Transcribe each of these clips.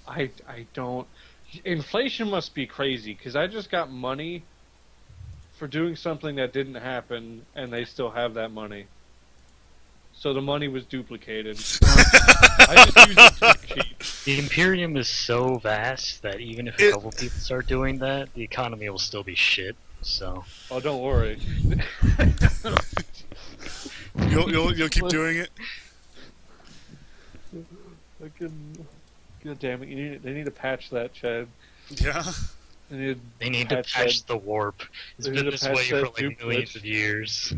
I don't. Inflation must be crazy because I just got money for doing something that didn't happen, and they still have that money. So the money was duplicated. I just used it to cheat. The Imperium is so vast that even if a couple people start doing that, the economy will still be shit. So. Oh, don't worry. You'll keep doing it. God damn it! They need to patch that, Chad. Yeah. They need to patch the warp. It's been this way for like millions of years.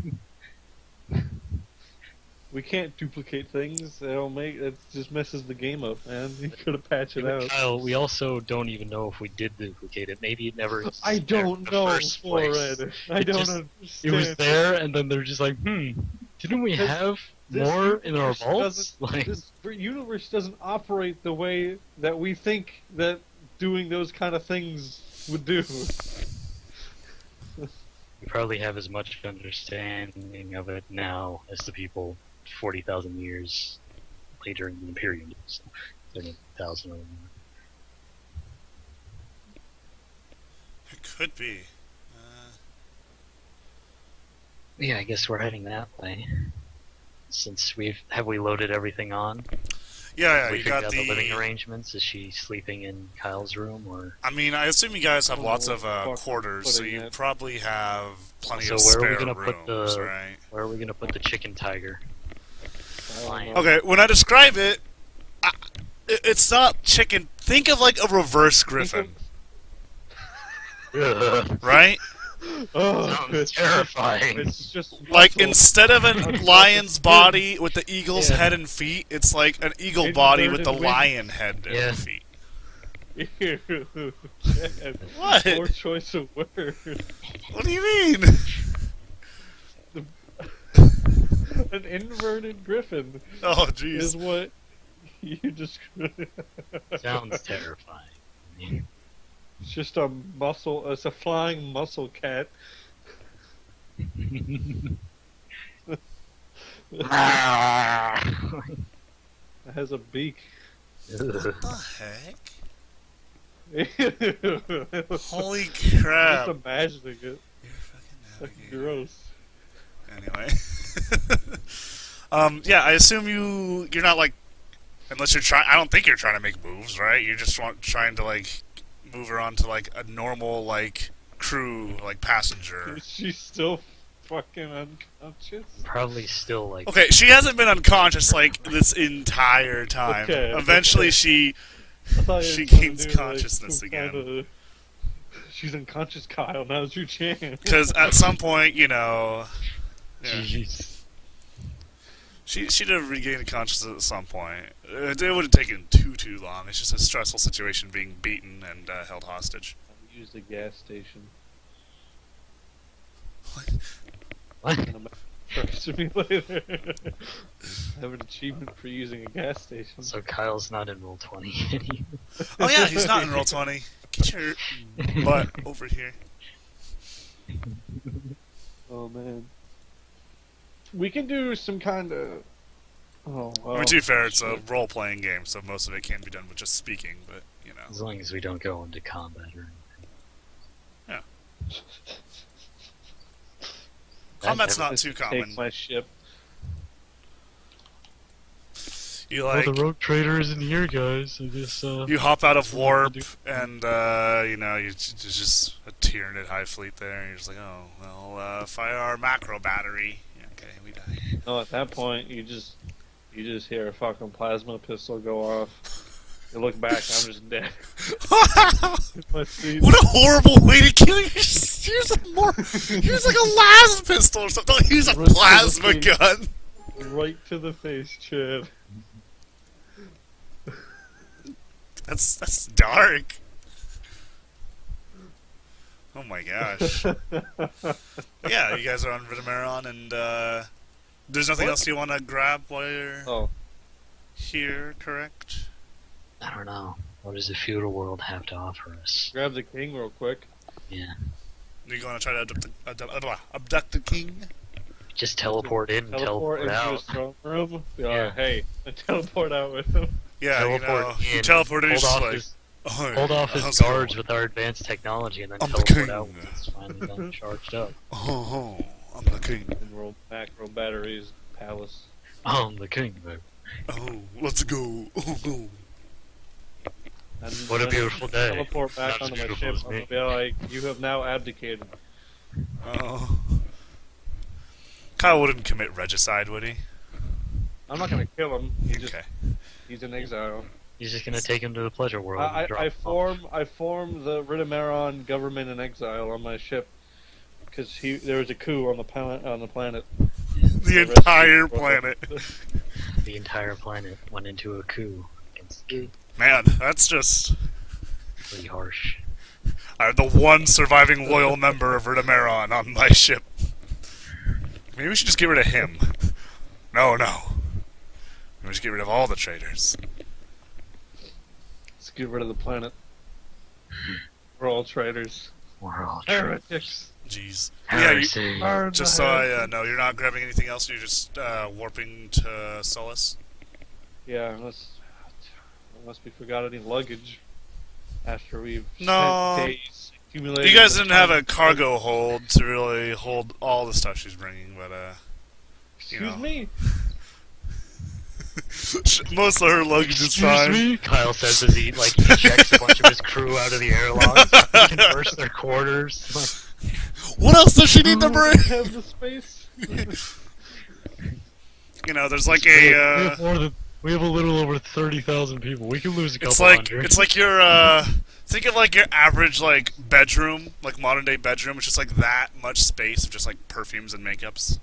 We can't duplicate things. It just messes the game up, man. You could have patched it out. Kyle, we also don't even know if we did duplicate it. Maybe it never. I don't know, Florida. I don't understand. It was there, and then they're just like, didn't we have more in our vaults? Like, this universe doesn't operate the way that we think that doing those kind of things would do. We probably have as much understanding of it now as the people 40,000 years later in the Imperium. So 30,000 or more. It could be. Yeah, I guess we're heading that way. Since we loaded everything on? Yeah, we you got the living arrangements. Is she sleeping in Kyle's room, or? I mean, I assume you guys have lots of quarters, so you probably have plenty of spare rooms, right? Where are we gonna put the chicken tiger? Okay, when I describe it, it's not chicken. Think of like a reverse griffin, right? Oh, sounds terrifying. It's just like instead of a lion's body with the eagle's head and feet, it's like an eagle body with the lion head and feet. Ew. What? Poor choice of words. What do you mean? An inverted griffin. Oh, jeez. Is what you described. Sounds terrifying. It's just a muscle. It's a flying muscle cat. It has a beak. What the heck? Ew. Holy I'm crap! just imagining it. You're fucking That's gross. Anyway, yeah, I assume you're not like, unless you're trying. I don't think you're trying to make moves, right? You're just trying to like move her onto like a normal like crew, like passenger. Is she still fucking unconscious? Probably still like. Okay, she hasn't been unconscious like this entire time. Okay, Eventually, she gains consciousness again. She's unconscious, Kyle. Now's your chance. Because at some point, you know, Jeez. she'd have regained consciousness at some point. It wouldn't have taken too long. It's just a stressful situation being beaten and held hostage. Use the gas station. What? Simulator. I have an achievement for using a gas station. So Kyle's not in roll 20 anymore. Oh yeah, he's not in roll 20. Get your butt over here. Oh man. We can do some kind of. Oh. I mean, to be fair, it's a role-playing game, so most of it can be done with just speaking. But you know, As long as we don't go into combat or anything. yeah. Combat's not too common. Take my ship. You like the rogue trader isn't here, guys. I guess, you hop out of warp, and you know, there's just a Tyranid high fleet there, and you're just like, oh, well, fire our macro battery. Yeah, okay, we die. No, at that point, you just hear a fucking plasma pistol go off. You look back, I'm just dead. What a horrible way to kill yourself! Use like a las pistol or something. Don't use a plasma gun. Right to the face, Chad. That's dark. Oh my gosh. Yeah, you guys are on Vitameron, and there's nothing else you want to grab while you're here, correct? I don't know. What does the feudal world have to offer us? Grab the king real quick. Yeah. Are you going to try to abduct the king? Just teleport in and teleport into out. his throne room. Yeah. Hey, and teleport out with him. Yeah, you teleport know, in, you teleport in, hold just off like, his, oh, hold off his how's it guards going? with our advanced technology, and then I'm the teleport king. out when it's finally done charged up. Oh, I'm the king. And macro batteries, palace. I'm the king, babe. Oh, let's go. Oh, no. And What a when I beautiful day. teleport back Not as onto my beautiful ship, as I'm me. gonna be like, you have now abdicated. Oh. Kyle wouldn't commit regicide, would he? I'm not gonna kill him. Okay. He's in exile. He's just gonna take him to the pleasure world. and drop I him off. form the Ridamaron government in exile on my ship because there was a coup on the planet. The entire planet. The entire planet went into a coup against the king. Man, that's just... Pretty harsh. I'm the one surviving loyal member of Ridamaron on my ship. Maybe we should just get rid of him. No. We should get rid of all the traitors. Let's get rid of the planet. We're all traitors. We're all Heretics. Jeez. heresy. Burn Just the so I heretics. know, you're not grabbing anything else, you're just warping to Solus? Yeah, unless we forgot any luggage after we've No. spent days accumulating. You guys the didn't have a time. cargo hold to really hold all the stuff she's bringing, but Excuse know. me. most of her luggage is fine. Me? Kyle says as he ejects a bunch of his crew out of the airlock, converts their quarters. What else does she need to bring? Have the space. You know, there's like a. We have a little over 30,000 people. We can lose a couple hundred. It's like your think of like your average like bedroom, like modern day bedroom. It's just like that much space of just like perfumes and makeups.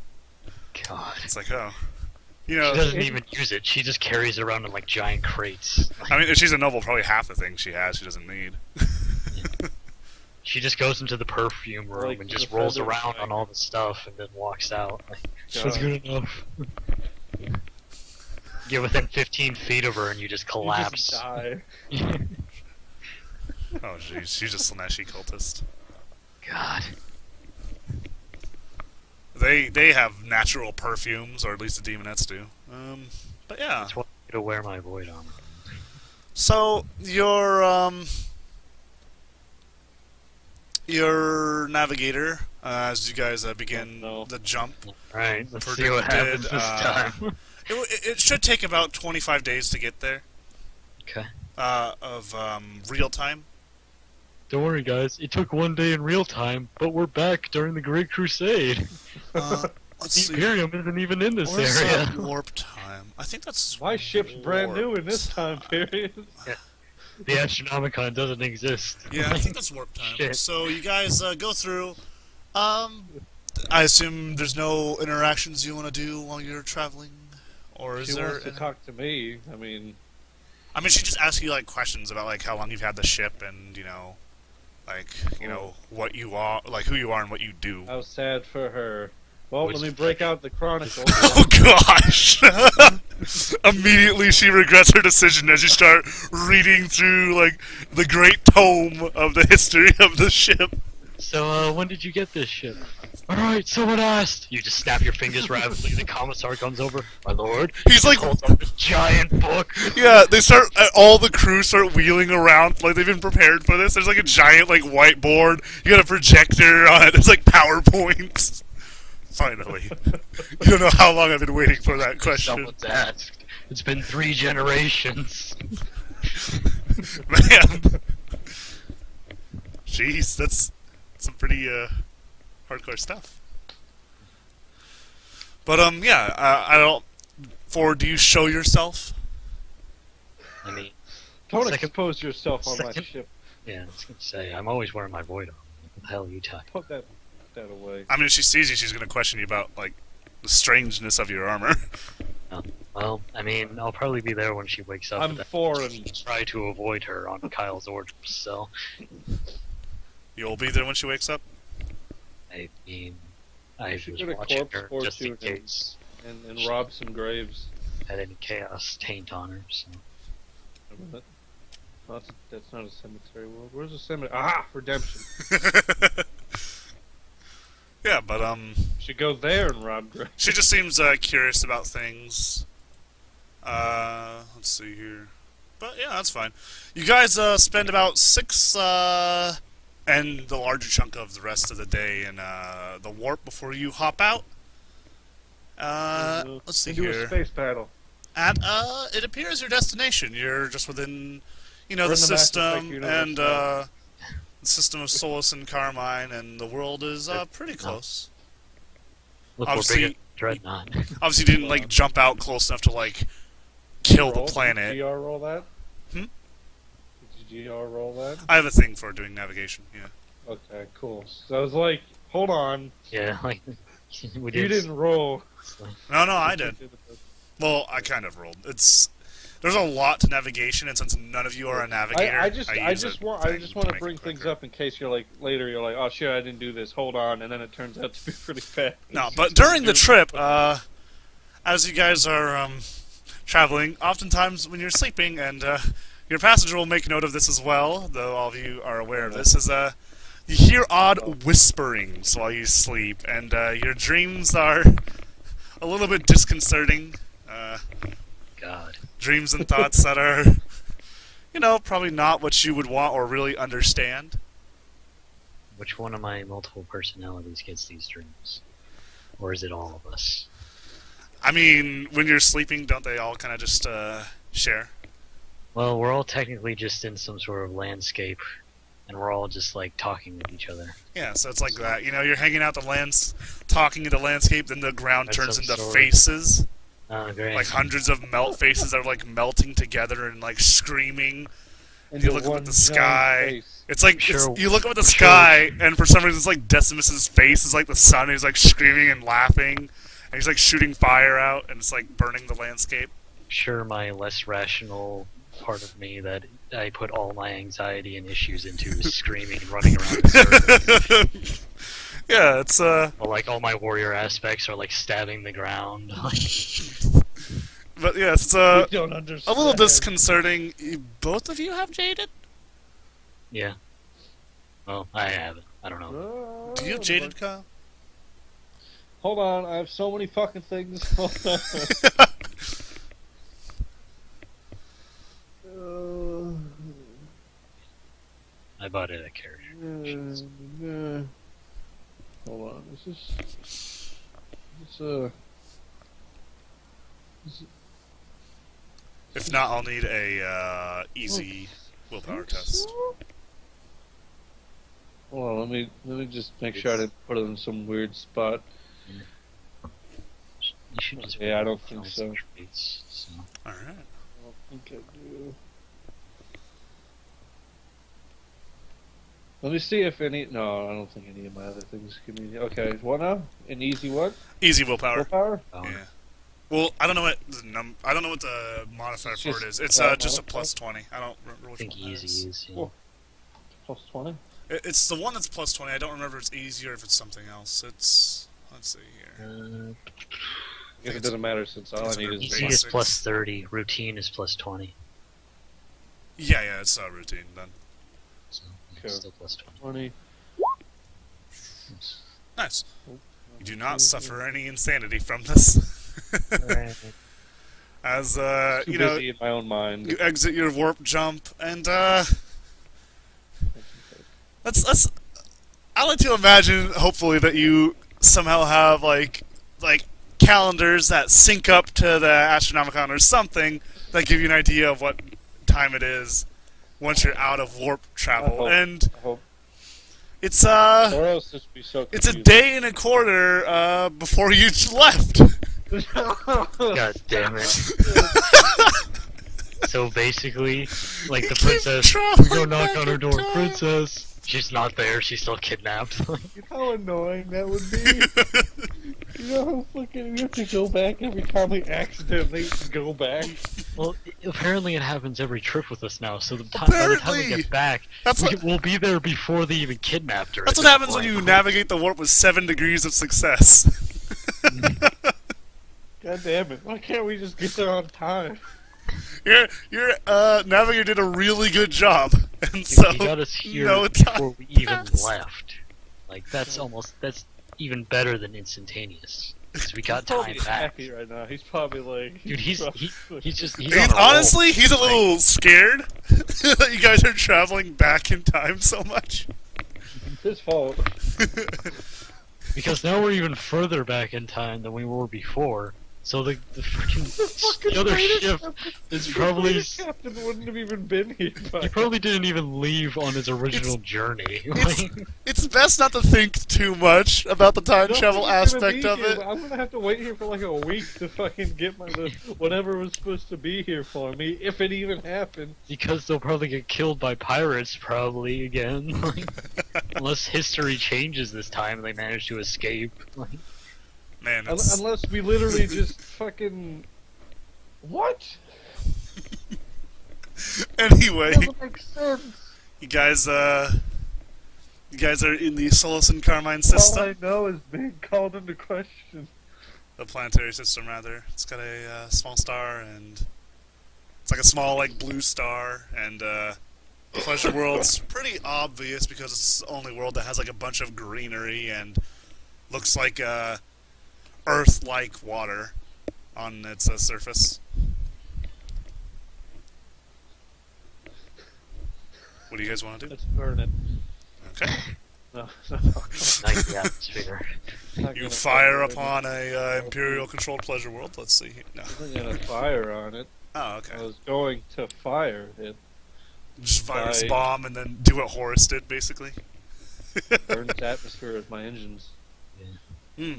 God. It's like, oh, you know. She doesn't even use it. She just carries it around in like giant crates. I mean, if she's a noble, probably half the things she has she doesn't need. She just goes into the perfume room Like and just the rolls feather around bag. on all the stuff and then walks out. Like, God. that's good enough. Get within 15 feet of her and you just You collapse. just die. Oh, jeez, she's just a Slaneshi cultist. God. They have natural perfumes, or at least the demonettes do. But yeah. That's why I to wear my void armor. So your navigator, as you guys begin Oh, no. the jump, Alright, let's see what happens this time. it should take about 25 days to get there. Okay. Of real time. Don't worry, guys. It took one day in real time, but we're back during the Great Crusade. Let's The see. Imperium isn't even in this Where's area. warp time? I think that's My ship's brand new in this warp time period. The Astronomicon doesn't exist. Yeah, I think that's warp time. Shit. So you guys go through. I assume there's no interactions you want to do while you're traveling, or is She there? wants to talk to me. I mean, she just asks you like questions about like how long you've had the ship and like what you are, like who you are and what you do. how sad for her. Well, Which let me is break like- out the Chronicles. Oh gosh! Immediately she regrets her decision as you start reading through like the great tome of the history of the ship. So, when did you get this ship? Alright, someone asked! You just snap your fingers rapidly, the commissar comes over. My lord. He's like, Holds up a giant book. yeah, they start, all the crew start wheeling around, like they've been prepared for this. There's like a giant like whiteboard, you got a projector on it, there's like PowerPoints. Finally. You don't know how long I've been waiting for that question. Someone's asked. It's been 3 generations. Man. Jeez, that's some pretty hardcore stuff. But yeah, I don't. Do you show yourself? I mean, Don't Second- expose yourself on my second- ship. yeah, I was gonna say, I'm always wearing my void armor. What the hell are you talking? Put that away. I mean, if she sees you, she's gonna question you about like the strangeness of your armor. Well, I mean, I'll probably be there when she wakes up. I'm and foreign. try to avoid her on Kyle's orders, so... You'll be there when she wakes up. I mean, I Should was get a watching corpse her or just in two and- case And rob some graves. had any chaos taint on her, so... Remember that? Oh, that's not a cemetery world. Where's the cemetery? Ah, redemption. Yeah, but Should go there and rob graves. she just seems curious about things. Let's see here. But yeah, that's fine. You guys spend about 6 and the larger chunk of the rest of the day in the warp before you hop out. Let's see Do here. a space battle. At it appears your destination. You're just within, We're the in the Mass system Effect universe and now. the system of Solus and Carmine, and the world is pretty close. Look, Obviously- we're bigger Dreadnought. Obviously, you didn't like jump out close enough to like kill the Did planet. you GR roll that? Hmm? Did you GR roll that? I have a thing for doing navigation. Yeah. Okay, cool. So I was like, hold on. Yeah, like we You did. didn't roll. No, I did. Well, I kind of rolled. There's a lot to navigation, and since none of you are a navigator, I just use want a thing to make bring it things quicker. up in case you're like later you're like, oh shit, I didn't do this. Hold on, and then it turns out to be pretty fast. No, but during the trip, as you guys are traveling, oftentimes when you're sleeping, and your passenger will make note of this as well, though all of you are aware of this, is you hear odd whisperings while you sleep, and your dreams are a little bit disconcerting. God. Dreams and thoughts that are, probably not what you would want or really understand. Which one of my multiple personalities gets these dreams? Or is it all of us? I mean, when you're sleeping, don't they all kind of just share? Well, we're all technically just in some sort of landscape, and we're all just like talking with each other. Yeah, so it's like that. You're hanging out talking in the landscape, then the ground That's turns some into sort of- faces. Great. Like hundreds of melt faces that are like melting together and like screaming. And You look up at the sky. It's like Sure. you look up at the Sure. sky, and for some reason, it's like Decimus's face is like the sun. He's like screaming and laughing, and he's like shooting fire out, and it's like burning the landscape. Sure, my less rational part of me that I put all my anxiety and issues into is screaming and running around in circles. Yeah, it's Or like all my warrior aspects are like stabbing the ground. but yeah, it's I don't a understand. little disconcerting. Both of you have jaded? Yeah. Well, I haven't. I don't know. Do you have jaded, Kyle? Hold on, I have so many fucking things. Hold on. I bought it at carriage. Hold on, If not, I'll need a easy willpower test. Hold on, let me just make sure I didn't put it in some weird spot. You should just Yeah, I don't find think some so. traits, so. All right. I don't think I do. Let me see if any. No, I don't think any of my other things give me. Okay, what now? An easy what? Easy willpower. Willpower? Oh, Yeah. Well, I don't know what I don't know what the modifier It's for it just is. It's that just a modifier? plus 20. I don't remember I which think one that easy is. is. Yeah. Cool. Plus 20? It's the one that's plus 20. I don't remember if it's easy or if it's something else. Let's see here. I guess it doesn't matter since all I need is Easy is basics. plus 30. Routine is plus 20. Yeah, it's routine then. So yeah, Okay. still plus 20. 20. Nice. You do not suffer any insanity from this. As Too busy in my own mind. you exit your warp jump, and let's. I like to imagine, hopefully, that you somehow have like calendars that sync up to the Astronomicon or something that give you an idea of what time it is once you're out of warp travel, hope. and I hope. it's Or else this would be so it's a confusing. day and a quarter before you left. God damn it. So basically, like the You keep princess, traveling we go knock back on her in door, time. princess. She's not there, she's still kidnapped. How annoying that would be. You know how fucking we have to go back every time we accidentally go back. Well, apparently it happens every trip with us now, so by the time we Apparently! get back, That's what- we'll be there before they even kidnapped her. That's at what this happens when point. you navigate the warp with 7 degrees of success. God damn it! Why can't we just get there on time? Your navigator did a really good job, and so You got us here no before time we even passed. left. Like, that's even better than instantaneous. 'Cause we got He's time probably back. happy right now. He's probably like, Dude, he's on Honestly, a roll. he's a little scared that you guys are traveling back in time so much. his fault. Because now we're even further back in time than we were before. So the freaking the other ship is probably The captain wouldn't have even been here. he probably didn't even leave on his original journey. It's best not to think too much about the time travel aspect of it. I'm gonna have to wait here for like a week to fucking get whatever was supposed to be here for me, if it even happened. Because they'll probably get killed by pirates, probably again. Unless history changes this time and they manage to escape. Man, Unless we literally just fucking what? Anyway, Doesn't make sense. you guys are in the Solus and Carmine All system. I know is being called into question. The planetary system, rather. It's got a small star, and it's like a small, like, blue star, and Pleasure World's pretty obvious because it's the only world that has like a bunch of greenery and looks like Earth-like water on its surface. What do you guys want to do? Let's burn it. Okay. No. Like the atmosphere. Not You gonna fire it. upon a Imperial-controlled Pleasure World. Let's see. No. I wasn't gonna fire on it. Oh, I okay. was going to fire it. Just fire a by- bomb and then do what Horus did, basically. Burn its atmosphere with my engines. Hmm.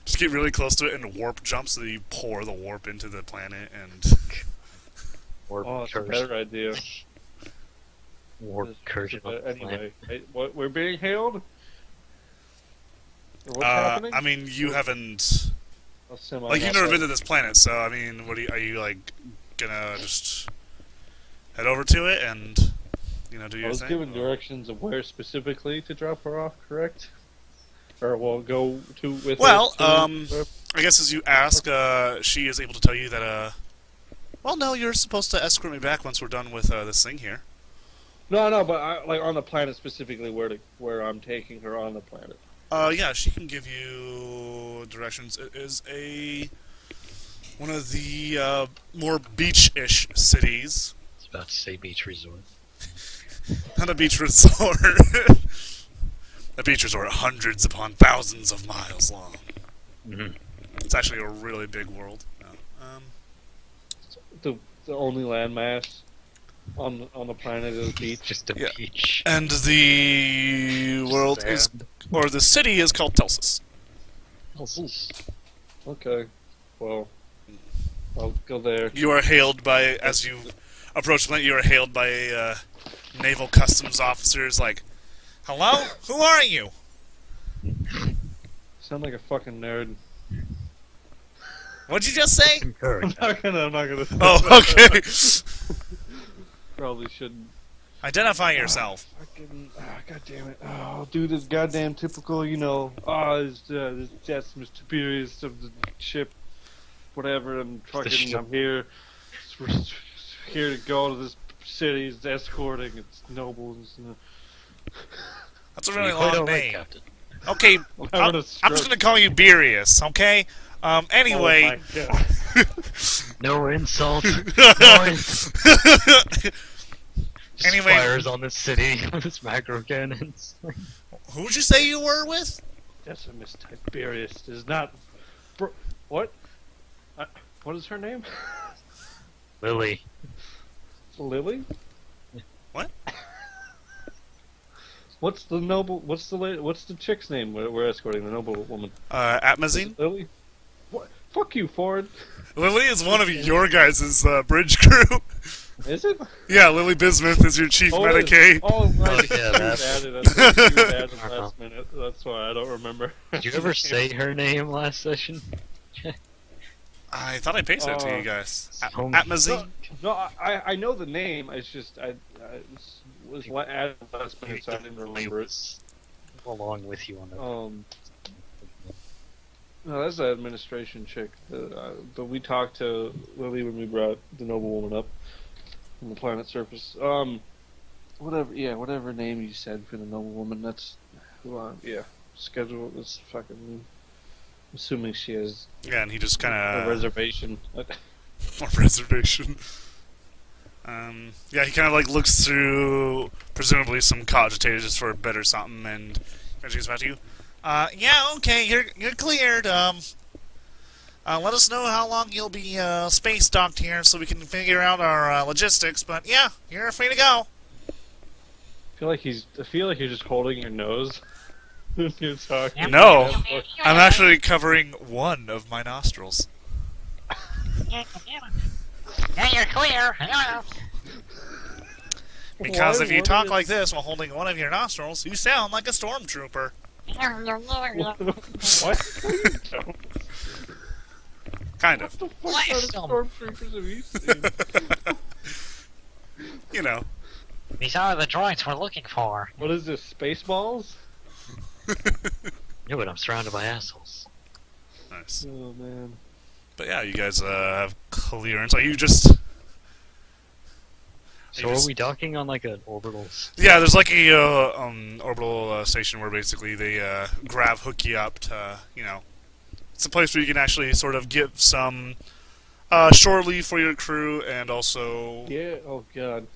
Just get really close to it and warp jump so that you pour the warp into the planet and... Oh, that's a better idea. Warp cursion of the Anyway, what, we're being hailed? Or what's happening? I mean, you haven't... Like, you've never been to this planet, so, I mean, are you, like, gonna just head over to it and, you know, do I your was thing? given directions of where specifically to drop her off, correct? Or we'll go to with Well, her to- I guess as you ask, she is able to tell you that, well, no, you're supposed to escort me back once we're done with this thing here. No, but like on the planet specifically, where I'm taking her on the planet. Yeah, she can give you directions. It is one of the more beach-ish cities. I was about to say beach resort. Not a beach resort. A beach resort hundreds upon thousands of miles long. Mm-hmm. It's actually a really big world. The only landmass on the planet is the beach. Just a Yeah. beach. And the world is, Sand. or the city is called Telsus. Okay, well, I'll go there. You are hailed by, as you approach the planet, you are hailed by a naval customs officers like, "Hello? Who are you?" Sound like a fucking nerd. What'd you just say? I'm not gonna. Oh, okay. Probably shouldn't. Identify yourself. Fucking, God damn it. Oh, I'll do this goddamn typical, this jet's mysterious of the ship, whatever, and fucking, ship. I'm here to go to this city, it's escorting, it's nobles. That's a really You're quite long alright, name. Captain. Okay, I'm I'm having a just stroke. gonna call you Beerius, okay? Anyway. Oh my God. No insult. No insult. Just Anyway. fires on the city with his macro cannons. Who'd you say you were with? That's a mistype. Beerius is not. What? What is her name? Lily. Lily? What? What's the chick's name we're escorting? The noble woman. Atmazine? Lily? What? Fuck you, Ford. Lily is one of your guys' bridge crew. Is it? Yeah, Lily Bismuth is your chief it is. Medicaid. Oh, right. Oh, yeah, that's- She was added last minute. That's why I don't remember. Did you ever say her name last session? I thought I pasted it to you guys. Home- Atmazine? No, I know the name. It's just I was added last minute, so I didn't remember it. Along with you on that. No, that's the administration chick. We talked to Lily when we brought the noble woman up from the planet surface. Whatever name you said for the noble woman. That's who. Schedule this fucking assuming she has Yeah, and he just kind a of reservation. a reservation. Yeah, he kind of like looks through, presumably some cogitators for a bit or something, and he gets back to you. Yeah, okay, you're cleared. Let us know how long you'll be space docked here, so we can figure out our logistics. But yeah, you're free to go. I feel like you're just holding your nose when you're talking. No, I'm actually covering one of my nostrils. Yeah, you're clear. Because Why if you would talk it- like this while holding one of your nostrils, you sound like a stormtrooper. What? Kind of. What the fuck kind of stormtroopers have you seen? You know. These are the droids we're looking for. What is this, Spaceballs? No, but I'm surrounded by assholes. Nice. Oh, man. But yeah, you guys have clearance. Are you just... So are we docking on like an orbital? Yeah, there's like a orbital station where basically they hook you up to, you know, it's a place where you can actually sort of get some shore leave for your crew and also Yeah, oh god.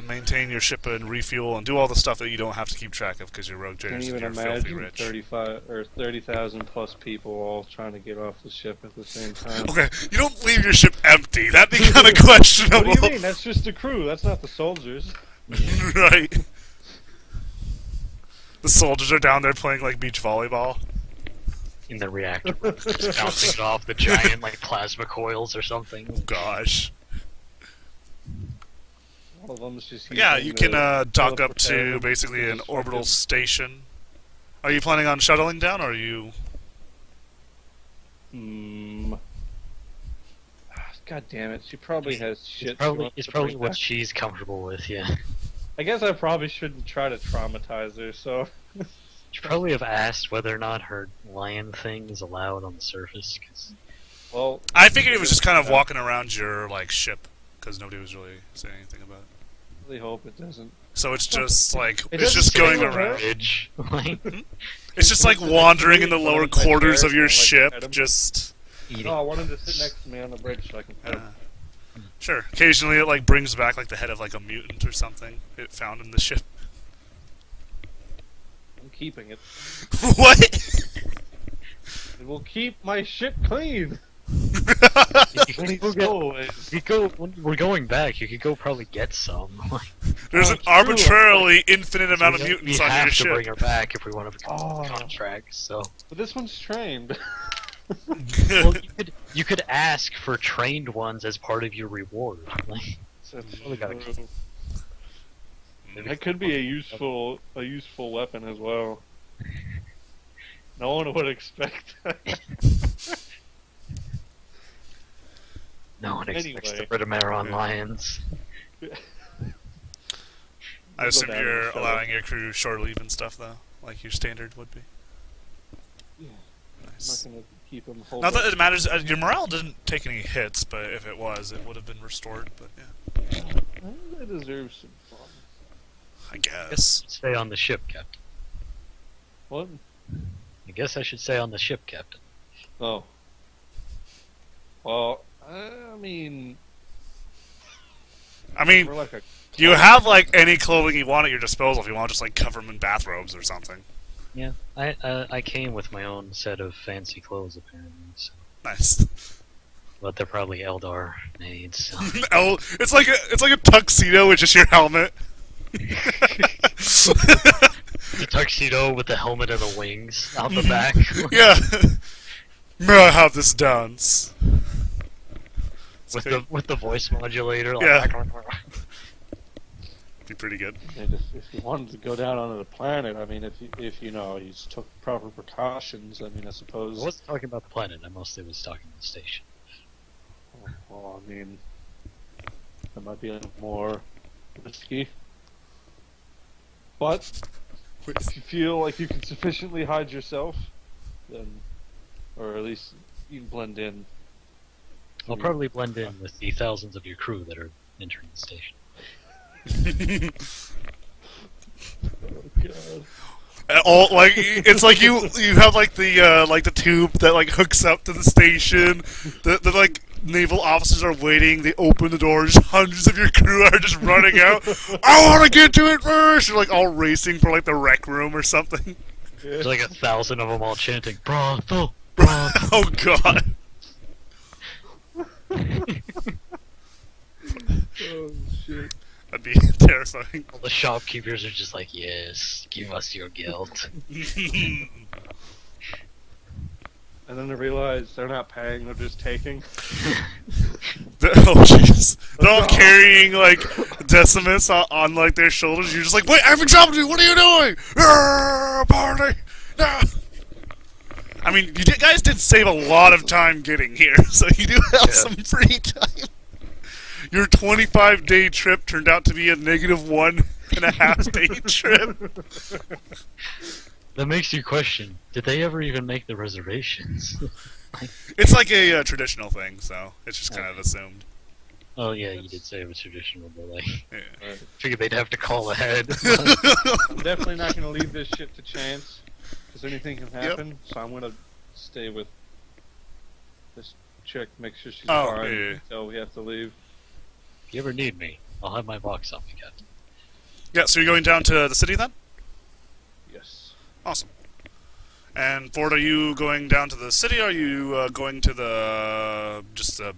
maintain your ship and refuel and do all the stuff that you don't have to keep track of because you're rogue Can't traders and even you're filthy imagine rich. 35 or 30,000 plus people all trying to get off the ship at the same time. Okay, you don't leave your ship empty. That'd be kind of What questionable. do you mean? That's just the crew. That's not the soldiers. Right. The soldiers are down there playing like beach volleyball. In the reactor room, just bouncing it off the giant like plasma coils or something. Oh gosh. All of them is just Yeah, using you can the dock up to teleporter basically an destructive. orbital station. Are you planning on shuttling down, or are you... God damn it! She probably has shit. It's probably what she's comfortable with, yeah. I guess I probably shouldn't try to traumatize her. So Should probably have asked whether or not her lion thing is allowed on the surface, 'cause well, I figured it was just kind of walking around your, like, ship, because nobody was really saying anything about it. I really hope it doesn't. So it's just, like, It it's just doesn't going say around. bridge, like It's just, like, wandering in the lower quarters of your Like, ship, pet 'em. just... eating. Oh, I wanted to sit next to me on the bridge so I can pet him. Sure. Occasionally it, like, brings back, like, the head of, like, a mutant or something it found in the ship. I'm keeping it. What? It will keep my ship clean. You could go Always. when we're going back. You could go probably get some. Like, There's an it's true. arbitrarily infinite amount of we mutants on your have to ship. bring her back if we want to become Oh. contract. So But this one's trained. well, you could ask for trained ones as part of your reward. Like, That's gotta true. That could be a useful weapon as well. No one would expect that. no one expects Anyway. the Ridamaron Yeah. lions. I assume Go down you're and show allowing your crew shore leave and stuff, though, like your standard would be. Yeah. Nice. I'm not gonna keep him hold Not up. that it matters. Your morale didn't take any hits, but if it was, it would have been restored. But yeah, I deserve some fun. I guess. Stay on the ship, Captain. What? I guess I should stay on the ship, Captain. Oh. Well, I mean, I mean, we're like a you have like any clothing you want at your disposal if you want to just like cover them in bathrobes or something. Yeah, I came with my own set of fancy clothes apparently, so. Nice. But they're probably Eldar made. So. Oh, it's like a tuxedo with just your helmet. The tuxedo with the helmet and the wings out the back. Yeah. May I have this dance? with the voice modulator. Like, Yeah. Be pretty good. And if you wanted to go down onto the planet, I mean, if you know, you took proper precautions, I mean, I suppose. I wasn't talking about the planet. I mostly was talking about the station. Well, I mean, that might be a little more risky. But if you feel like you can sufficiently hide yourself, then, or at least you can blend in. I'll probably blend in with the thousands of your crew that are entering the station. Oh, God. All like it's like you have like the tube that like hooks up to the station. The like naval officers are waiting. They open the door. Just hundreds of your crew are just running out. I want to get to it first. You're like all racing for like the rec room or something. There's like 1,000 of them all chanting, "Brothel, brothel." Oh god. Oh shit. That'd be terrifying. All the shopkeepers are just like, "Yes, give us your guilt." And then they realize they're not paying; they're just taking. Oh jeez. They're all carrying like Decimus on like their shoulders. You're just like, wait, I have a job to do. What are you doing? Party. No. I mean, you guys did save a lot of time getting here, so you do have some free time. Your 25-day trip turned out to be a -1.5-day trip. That makes you question, did they ever even make the reservations? It's like a traditional thing, so it's just kind of assumed. Oh yeah, you did say it was traditional, but like, Yeah. figured they'd have to call ahead. I'm definitely not going to leave this shit to chance, because anything can happen. So I'm going to stay with this chick, make sure she's fine until we have to leave. If you ever need me, I'll have my box on me, Captain. Yeah, so you're going down to the city then? Yes. Awesome. And Ford, are you going down to the city, or are you going to the, just the,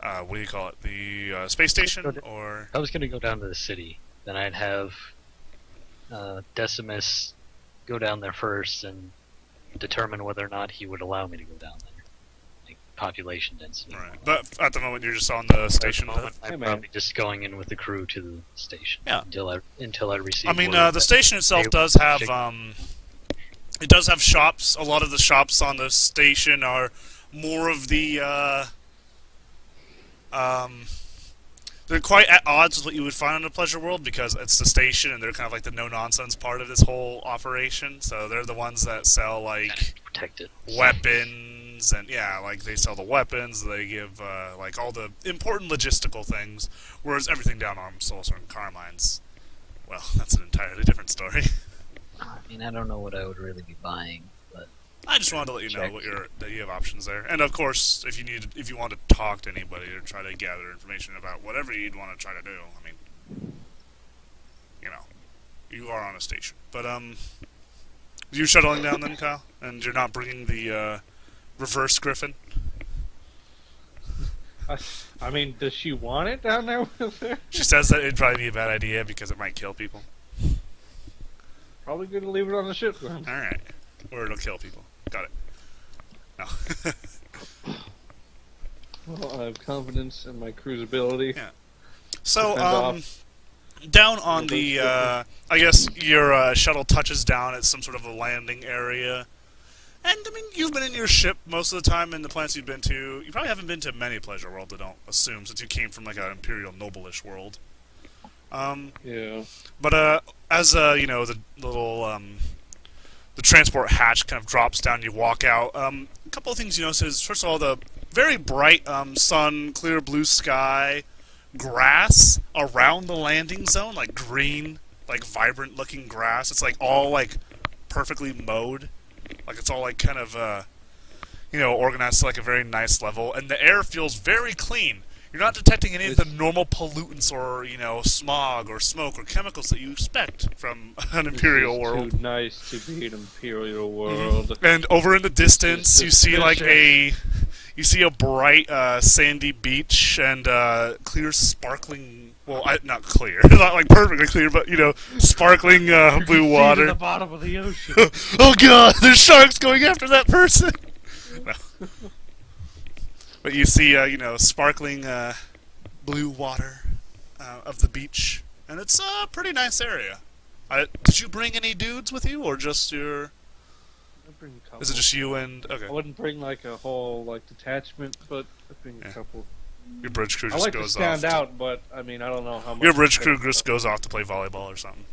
what do you call it, the space station, or? I was gonna go down to the city, then I'd have Decimus go down there first and determine whether or not he would allow me to go down there. Like, population density. Right. But at the moment you're just on the station. At the moment, I'm probably just going in with the crew to the station. Yeah. Until I receive. I mean, word the that station itself they- does have, it does have shops. A lot of the shops on the station are more of the, they're quite at odds with what you would find on the Pleasure World, because it's the station and they're kind of like the no-nonsense part of this whole operation. So they're the ones that sell, like, protected weapons, and yeah, like they sell the weapons, they give like all the important logistical things, whereas everything down on Saucer and Carmine's, well, that's an entirely different story. I mean, I don't know what I would really be buying, but I just wanted to let you know that you have options there, and of course, if you want to talk to anybody or try to gather information about whatever you'd want to try to do, I mean, you know, you are on a station. But you're shuttling down then, Kyle, and you're not bringing the reverse Griffin. I mean, does she want it down there with her? She says that it'd probably be a bad idea because it might kill people. Probably good to leave it on the ship then. Alright. Or it'll kill people. Got it. No. Well, I have confidence in my crew's ability. Yeah. So, off. down on the, I guess your shuttle touches down at some sort of a landing area. And, I mean, you've been in your ship most of the time in the planets you've been to. You probably haven't been to many Pleasure Worlds, I don't assume, since you came from, like, an Imperial Noble-ish world. Yeah. But, as, you know, the little, the transport hatch kind of drops down, you walk out. A couple of things you notice is, first of all, the very bright sun, clear blue sky, grass around the landing zone, like green, like vibrant-looking grass. It's, like, all, like, perfectly mowed. Like, it's all, like, kind of, you know, organized to, like, a very nice level. And the air feels very clean. You're not detecting any of the normal pollutants or, you know, smog or smoke or chemicals that you expect from an Imperial world. Too nice to be an Imperial world. And over in the distance, you see, like, a bright, sandy beach and, clear, sparkling... Well, not clear. Not, like, perfectly clear, but, you know, sparkling, blue water. See to the bottom of the ocean. Oh god, there's sharks going after that person! No. But you see, you know, sparkling, blue water, of the beach. And it's a pretty nice area. Did you bring any dudes with you, or just your... I'd bring a couple. Is it just you and... Okay. I wouldn't bring, like, a whole, like, detachment, but I'd bring a couple. Your bridge crew I just like to goes stand off. out, but, I mean, I don't know how much... Your bridge crew just goes off to play volleyball or something.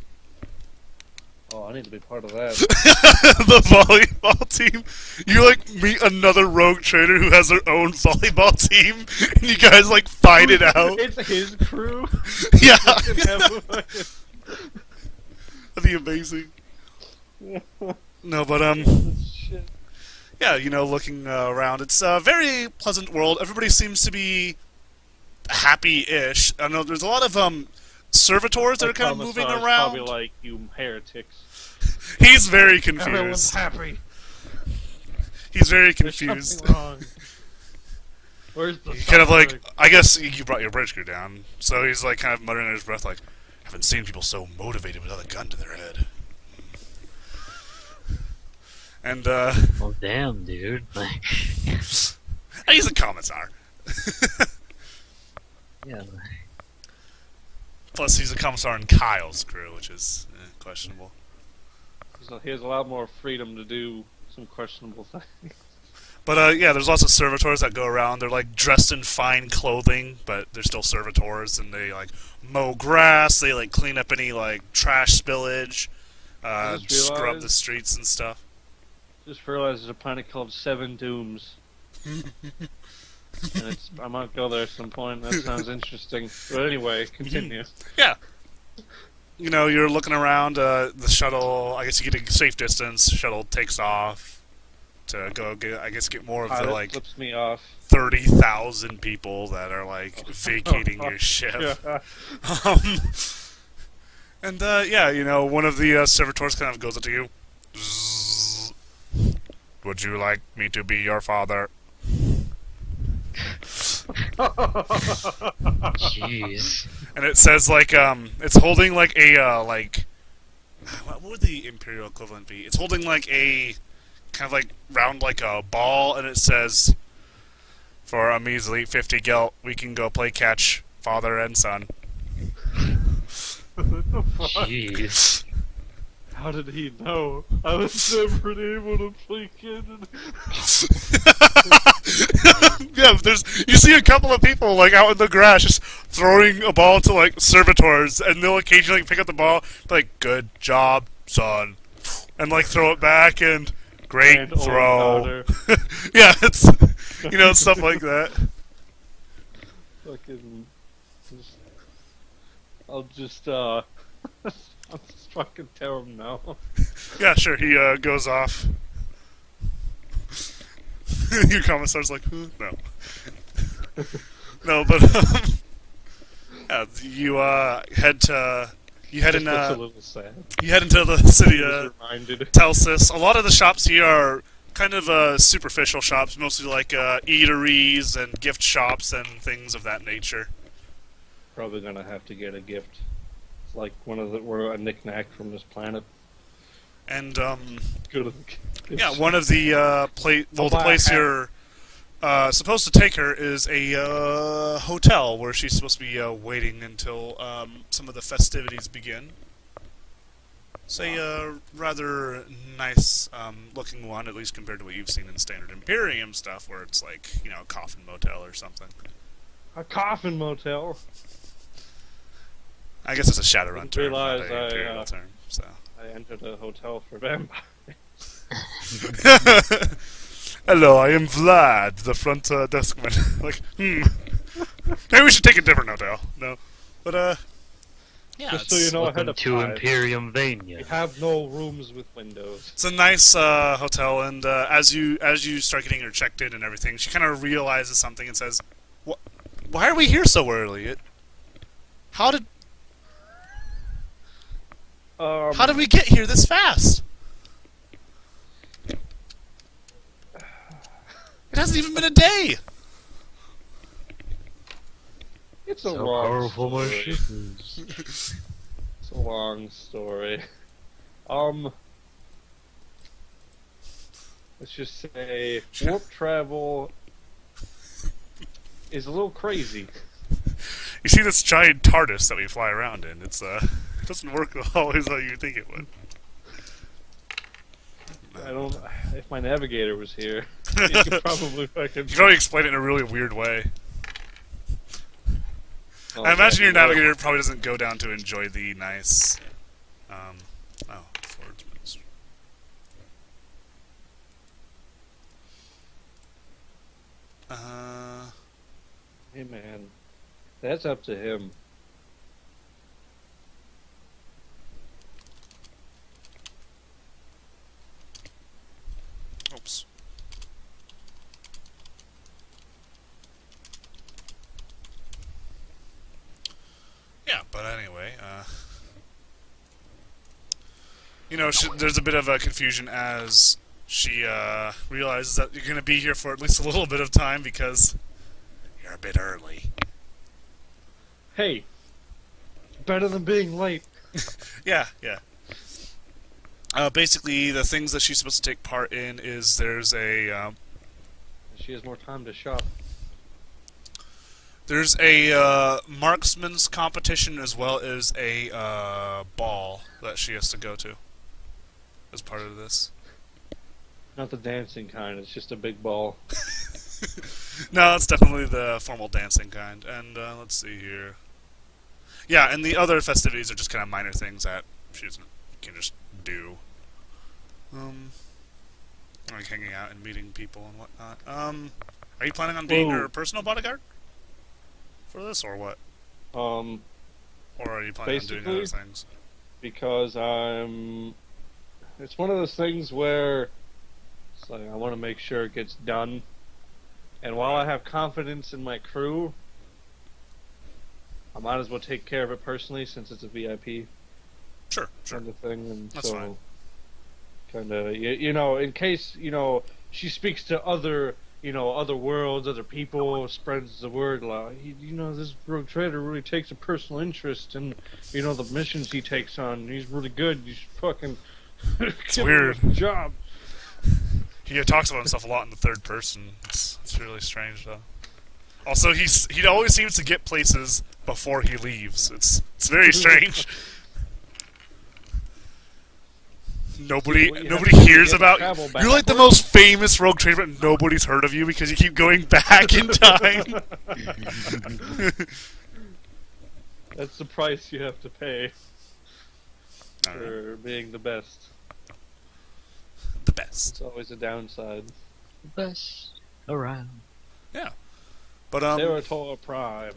Oh, I need to be part of that. The volleyball team. You like meet another rogue trader who has their own volleyball team, and you guys like fight it out. It's his crew. Yeah, That'd that'd be amazing. No, but Shit. yeah, you know, looking around, it's a very pleasant world. Everybody seems to be happy-ish. I know there's a lot of servitors that are kind of moving Commissar's around. Probably like, you heretics. He's very Everyone's confused. happy. He's very There's confused. something wrong. Where's the He kind of like, suffering? I guess you brought your bridge crew down, so he's like kind of muttering under his breath, like, haven't seen people so motivated without a gun to their head. And Well, damn, dude. Like, he's a commissar. yeah. Plus, he's a commissar in Kyle's crew, which is questionable. So he has a lot more freedom to do some questionable things. But yeah, there's lots of servitors that go around. They're like dressed in fine clothing, but they're still servitors, and they like mow grass. They like clean up any like trash spillage, I just scrub realized- the streets and stuff. Just realized there's a planet called Seven Dooms. And I might go there at some point. That sounds interesting. But anyway, continue. Yeah. You know, you're looking around. The shuttle. I guess you get a safe distance. Shuttle takes off to go get. I guess get more of the Pilot like flips me off. 30,000 people that are like vacating your ship. Yeah. And yeah, you know, one of the servitors kind of goes up to you. Would you like me to be your father? Jeez. And it says like it's holding like a like what would the imperial equivalent be? It's holding like a kind of like round like a ball, and it says, "For a measly 50 gelt, we can go play catch, father and son." Jeez. How did he know? I was never able to play kid. Yeah, you see a couple of people like out in the grass just throwing a ball to like servitors, and they'll occasionally pick up the ball, like "Good job, son," and like throw it back, and "Great And old throw." daughter. Yeah, it's you know stuff like that. Fucking. I'll just I'll just fucking tell him no. Yeah, sure. He goes off. Your commissar's like, huh? No, no, but yeah, you head to you head Just in looks a little sad. you head into the city Was reminded. Telsis. A lot of the shops here are kind of superficial shops, mostly like eateries and gift shops and things of that nature. Probably gonna have to get a gift. It's like we're a knick-knack from this planet. And Go to the yeah, one of the the buy a place hat. you're supposed to take her is a hotel where she's supposed to be waiting until some of the festivities begin. It's a rather nice looking one, at least compared to what you've seen in standard Imperium stuff, where it's like, you know, a coffin motel or something. A coffin motel. I guess it's a Shadowrun Didn't term, not realize an I, Imperial term. So. I entered a hotel for vampires. Hello, I am Vlad, the front deskman. Like, maybe we should take a different hotel. No, but yeah, Just so you know ahead Welcome of to time. Imperium We Vania. have no rooms with windows. it's a nice hotel. And as you start getting her checked in and everything, she kind of realizes something and says, "Why are we here so early? How did we get here this fast? It hasn't even been a day." It's a So long powerful story. machines. It's a long story. Let's just say warp travel is a little crazy. You see this giant TARDIS that we fly around in? It's it doesn't work always how you think it would. I don't. If my navigator was here, he could probably fucking. You can only explain it in a really weird way. Oh, I imagine your yeah. navigator probably doesn't go down to enjoy the nice. Ford's Minister. Hey man, that's up to him. But anyway, there's a bit of a confusion as she realizes that you're going to be here for at least a little bit of time because you're a bit early. Hey, better than being late. Yeah. Basically, the things that she's supposed to take part in is there's a She has more time to shop. there's a marksman's competition as well as a ball that she has to go to as part of this. Not the dancing kind. It's just a big ball. No, it's definitely the formal dancing kind. And let's see here. Yeah, and the other festivities are just kind of minor things that she can just do. Like hanging out and meeting people and whatnot. Are you planning on being her personal bodyguard for this, or what? Um, Or are you planning on doing other things? Because it's one of those things where it's like I want to make sure it gets done. And while I have confidence in my crew, I might as well take care of it personally since it's a VIP Sure. kind of thing. And That's so, fine. kind of, in case, she speaks to other worlds, other people, spreads the word. Like, this rogue trader really takes a personal interest in, the missions he takes on. He's really good. You should fucking give weird. him a job. He talks about himself a lot in the third person. It's really strange, though. Also, he always seems to get places before he leaves. It's very strange. Nobody hears about you. You're like the most famous rogue trader, but nobody's heard of you because you keep going back in time. That's the price you have to pay Alright. for being the best. The best. It's always a downside. Best around. Yeah. But Territor Prime.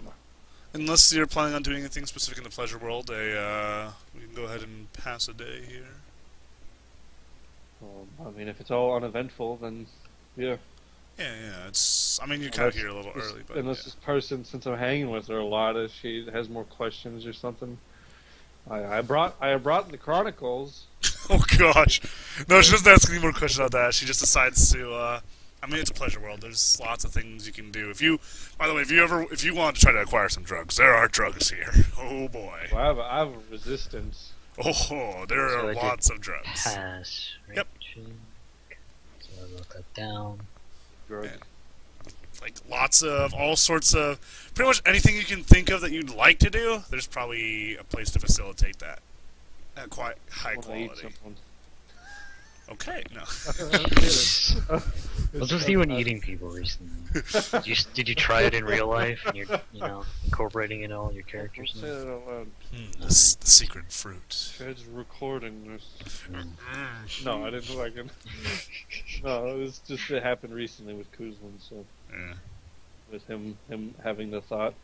unless you're planning on doing anything specific in the pleasure world, we can go ahead and pass a day here. If it's all uneventful, then yeah. Yeah. It's. I mean, you're kind of here a little early, but unless yeah. this person, since I'm hanging with her a lot, if she has more questions or something, I brought the Chronicles. Oh gosh, no, she doesn't ask any more questions about that. She just decides to. It's a pleasure world. There's lots of things you can do. By the way, if you want to try to acquire some drugs, there are drugs here. Oh boy. Well, I have a resistance. Oh, there So are I did lots of drugs. Pass. Right? Yep. So I wrote that down. Drug. Yeah. Like lots of all sorts of pretty much anything you can think of that you'd like to do. There's probably a place to facilitate that at quite high I wanna eat quality. someone. Okay, no. What's with you and eating people recently? Did you try it in real life? And you're incorporating it in all your characters. Say that out loud. The secret fruit. Ted's recording this. Mm. No, I didn't like it. No, it happened recently with Kuzlin, so Yeah. with him having the thought.